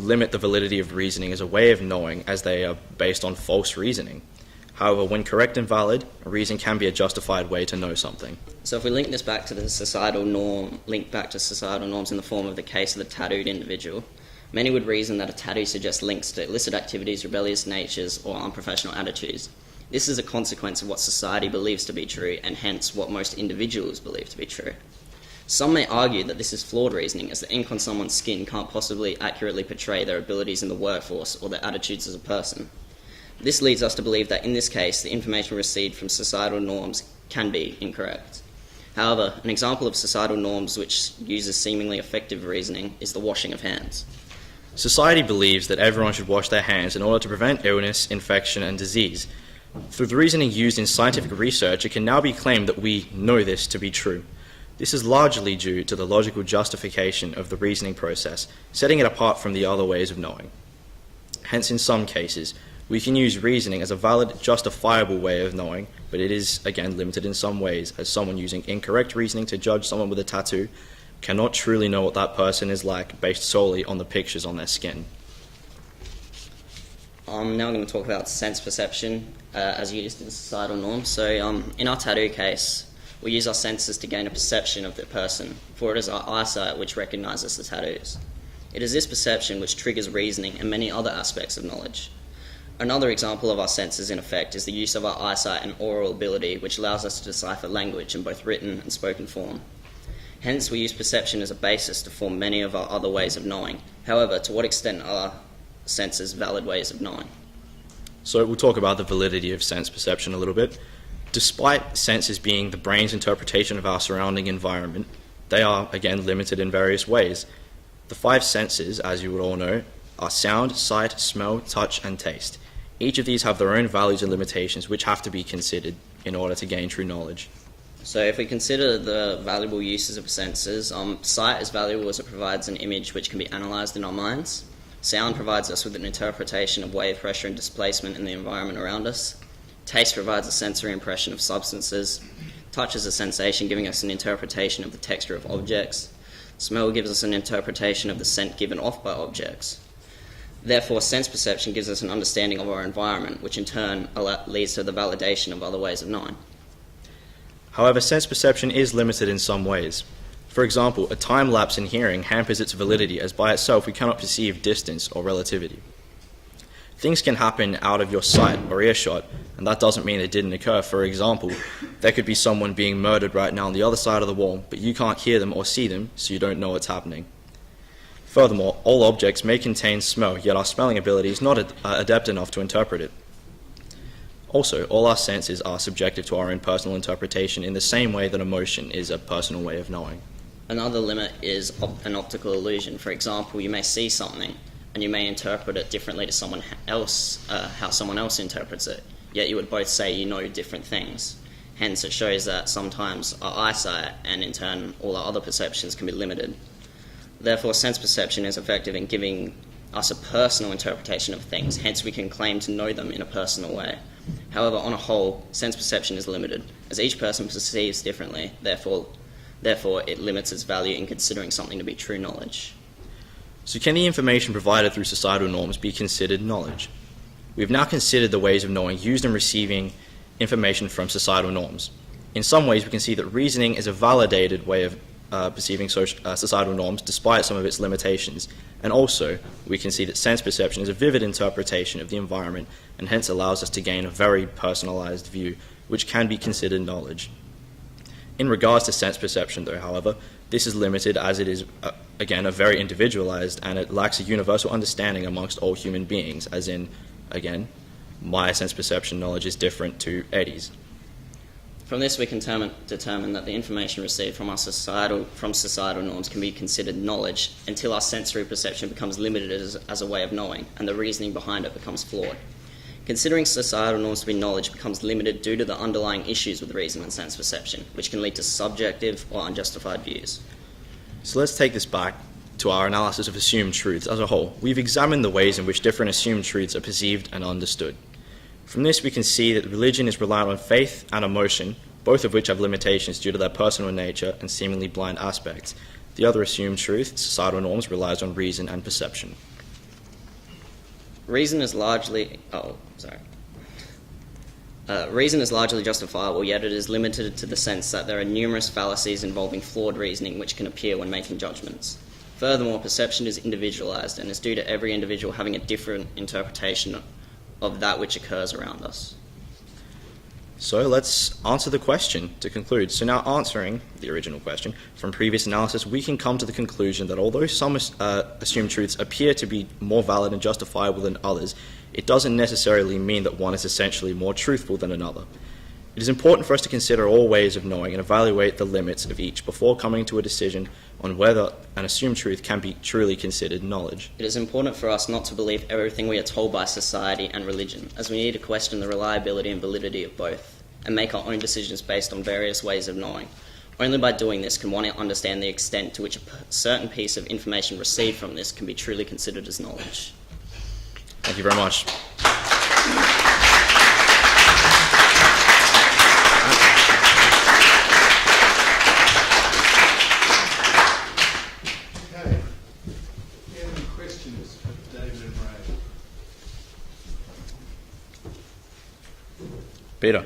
limit the validity of reasoning as a way of knowing, as they are based on false reasoning. However, when correct and valid, a reason can be a justified way to know something. So if we link this back to the societal norm, link back to societal norms in the form of the case of the tattooed individual, many would reason that a tattoo suggests links to illicit activities, rebellious natures, or unprofessional attitudes. This is a consequence of what society believes to be true, and hence what most individuals believe to be true. Some may argue that this is flawed reasoning, as the ink on someone's skin can't possibly accurately portray their abilities in the workforce or their attitudes as a person. This leads us to believe that in this case, the information received from societal norms can be incorrect. However, an example of societal norms which uses seemingly effective reasoning is the washing of hands. Society believes that everyone should wash their hands in order to prevent illness, infection, and disease. Through the reasoning used in scientific research, it can now be claimed that we know this to be true. This is largely due to the logical justification of the reasoning process, setting it apart from the other ways of knowing. Hence, in some cases, we can use reasoning as a valid, justifiable way of knowing, but it is, again, limited in some ways, as someone using incorrect reasoning to judge someone with a tattoo cannot truly know what that person is like based solely on the pictures on their skin. I'm now going to talk about sense perception as used in societal norms. So in our tattoo case, we use our senses to gain a perception of the person, for it is our eyesight which recognises the tattoos. It is this perception which triggers reasoning and many other aspects of knowledge. Another example of our senses in effect is the use of our eyesight and oral ability, which allows us to decipher language in both written and spoken form. Hence, we use perception as a basis to form many of our other ways of knowing. However, to what extent are senses valid ways of knowing? So we'll talk about the validity of sense perception a little bit. Despite senses being the brain's interpretation of our surrounding environment, they are, again, limited in various ways. The 5 senses, as you would all know, are sound, sight, smell, touch, and taste. Each of these have their own values and limitations which have to be considered in order to gain true knowledge. So if we consider the valuable uses of senses, sight is valuable as it provides an image which can be analysed in our minds. Sound provides us with an interpretation of wave pressure and displacement in the environment around us. Taste provides a sensory impression of substances. Touch is a sensation giving us an interpretation of the texture of objects. Smell gives us an interpretation of the scent given off by objects. Therefore, sense perception gives us an understanding of our environment, which in turn leads to the validation of other ways of knowing. However, sense perception is limited in some ways. For example, a time lapse in hearing hampers its validity, as by itself we cannot perceive distance or relativity. Things can happen out of your sight or earshot, and that doesn't mean it didn't occur. For example, there could be someone being murdered right now on the other side of the wall, but you can't hear them or see them, so you don't know what's happening. Furthermore, all objects may contain smell, yet our smelling ability is not adept enough to interpret it. Also, all our senses are subjective to our own personal interpretation in the same way that emotion is a personal way of knowing. Another limit is an optical illusion. For example, you may see something and you may interpret it differently to someone else, how someone else interprets it, yet you would both say you know different things. Hence, it shows that sometimes our eyesight and in turn all our other perceptions can be limited. Therefore, sense perception is effective in giving us a personal interpretation of things, hence we can claim to know them in a personal way. However, on a whole, sense perception is limited, as each person perceives differently, therefore it limits its value in considering something to be true knowledge. So can the information provided through societal norms be considered knowledge? We've now considered the ways of knowing used in receiving information from societal norms. In some ways, we can see that reasoning is a validated way of perceiving societal norms despite some of its limitations, and also we can see that sense perception is a vivid interpretation of the environment and hence allows us to gain a very personalized view which can be considered knowledge. In regards to sense perception though, however, this is limited as it is again a very individualized and it lacks a universal understanding amongst all human beings, as in, again, my sense perception knowledge is different to Eddie's. From this, we can determine that the information received from societal norms can be considered knowledge until our sensory perception becomes limited as a way of knowing, and the reasoning behind it becomes flawed. Considering societal norms to be knowledge becomes limited due to the underlying issues with reason and sense perception, which can lead to subjective or unjustified views. So let's take this back to our analysis of assumed truths as a whole. We've examined the ways in which different assumed truths are perceived and understood. From this, we can see that religion is reliant on faith and emotion, both of which have limitations due to their personal nature and seemingly blind aspects. The other assumed truth, societal norms, relies on reason and perception. Reason is largely justifiable, yet it is limited to the sense that there are numerous fallacies involving flawed reasoning which can appear when making judgments. Furthermore, perception is individualized and is due to every individual having a different interpretation of that which occurs around us. So let's answer the question to conclude. So now, answering the original question, from previous analysis, we can come to the conclusion that although some assumed truths appear to be more valid and justifiable than others, it doesn't necessarily mean that one is essentially more truthful than another. It is important for us to consider all ways of knowing and evaluate the limits of each before coming to a decision on whether an assumed truth can be truly considered knowledge. It is important for us not to believe everything we are told by society and religion, as we need to question the reliability and validity of both, and make our own decisions based on various ways of knowing. Only by doing this can one understand the extent to which a certain piece of information received from this can be truly considered as knowledge. Thank you very much. Okay. Any questions for David and Ray? Pietra.